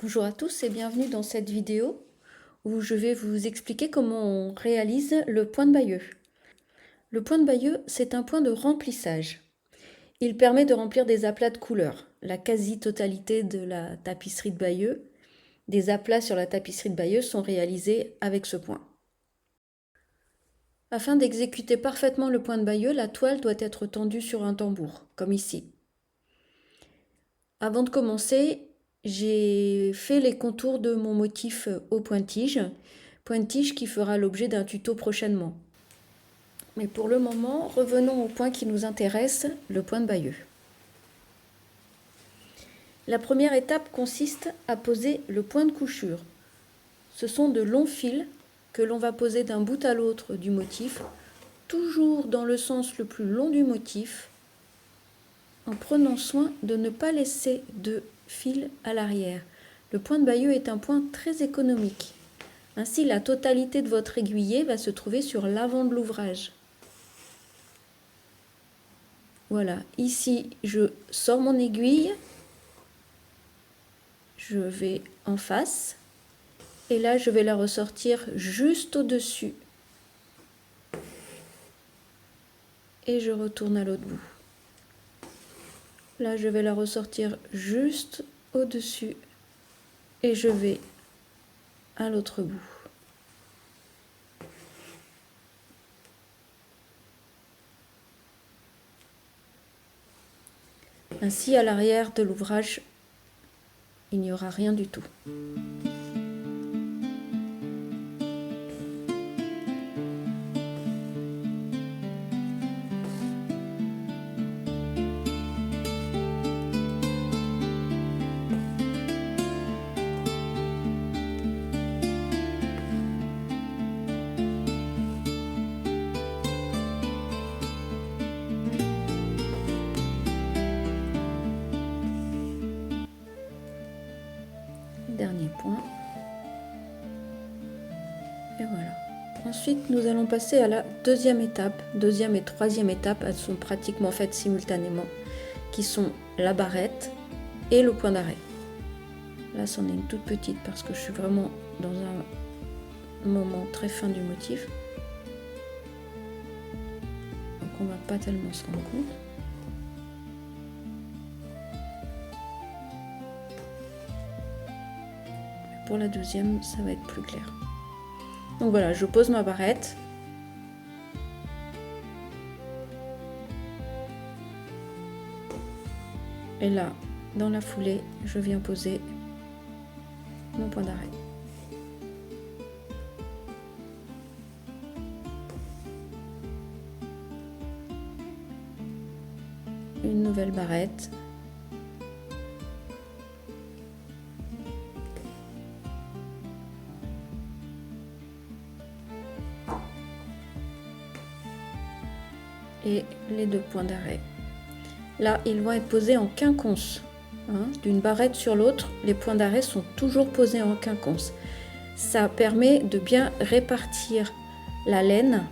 Bonjour à tous et bienvenue dans cette vidéo où je vais vous expliquer comment on réalise le point de Bayeux. Le point de Bayeux, c'est un point de remplissage. Il permet de remplir des aplats de couleurs. La quasi-totalité de la tapisserie de Bayeux, des aplats sur la tapisserie de Bayeux sont réalisés avec ce point. Afin d'exécuter parfaitement le point de Bayeux, la toile doit être tendue sur un tambour, comme ici. Avant de commencer, j'ai fait les contours de mon motif au pointe-tige qui fera l'objet d'un tuto prochainement. Mais pour le moment, revenons au point qui nous intéresse, le point de Bayeux. La première étape consiste à poser le point de couchure. Ce sont de longs fils que l'on va poser d'un bout à l'autre du motif, toujours dans le sens le plus long du motif, en prenant soin de ne pas laisser de fil à l'arrière. Le point de Bayeux est un point très économique. Ainsi, la totalité de votre aiguillé va se trouver sur l'avant de l'ouvrage. Voilà, ici, je sors mon aiguille, je vais en face, et là, je vais la ressortir juste au-dessus. Et je retourne à l'autre bout. Là, je vais la ressortir juste au-dessus, et je vais à l'autre bout. Ainsi, à l'arrière de l'ouvrage, il n'y aura rien du tout. Dernier point. Et voilà. Ensuite, nous allons passer à la deuxième étape. Deuxième et troisième étape, elles sont pratiquement faites simultanément, qui sont la barrette et le point d'arrêt. Là, c'en est une toute petite parce que je suis vraiment dans un moment très fin du motif. Donc, on ne va pas tellement se rendre compte. Pour la deuxième, ça va être plus clair. Donc voilà, je pose ma barrette. Et là, dans la foulée, je viens poser mon point d'arrêt. Une nouvelle barrette. Et les deux points d'arrêt. Là, ils vont être posés en quinconce. D'une barrette sur l'autre, les points d'arrêt sont toujours posés en quinconce. Ça permet de bien répartir la laine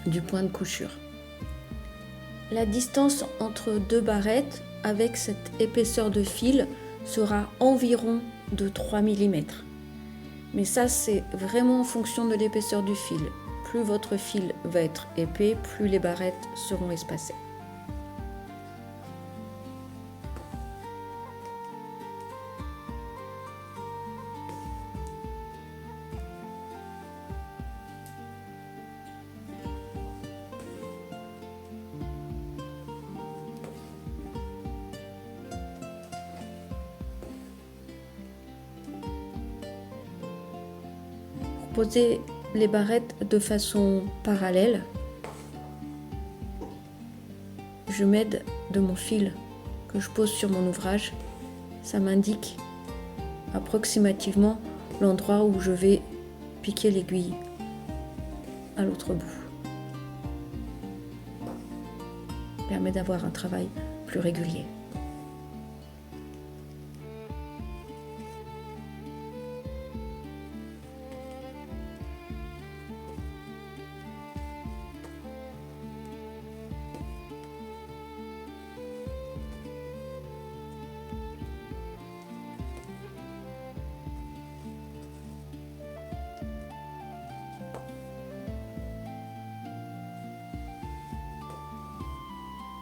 du point de couchure. La distance entre deux barrettes avec cette épaisseur de fil sera environ de 3 mm. Mais ça, c'est vraiment en fonction de l'épaisseur du fil. Plus votre fil va être épais, plus les barrettes seront espacées. Pour poser les barrettes de façon parallèle, je m'aide de mon fil que je pose sur mon ouvrage. Ça m'indique approximativement l'endroit où je vais piquer l'aiguille à l'autre bout. Ça permet d'avoir un travail plus régulier.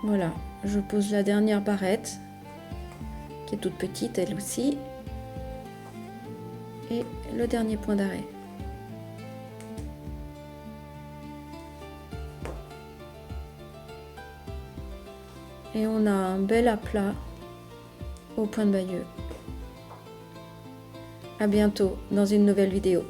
Voilà, je pose la dernière barrette, qui est toute petite elle aussi, et le dernier point d'arrêt. Et on a un bel aplat au point de Bayeux. À bientôt dans une nouvelle vidéo.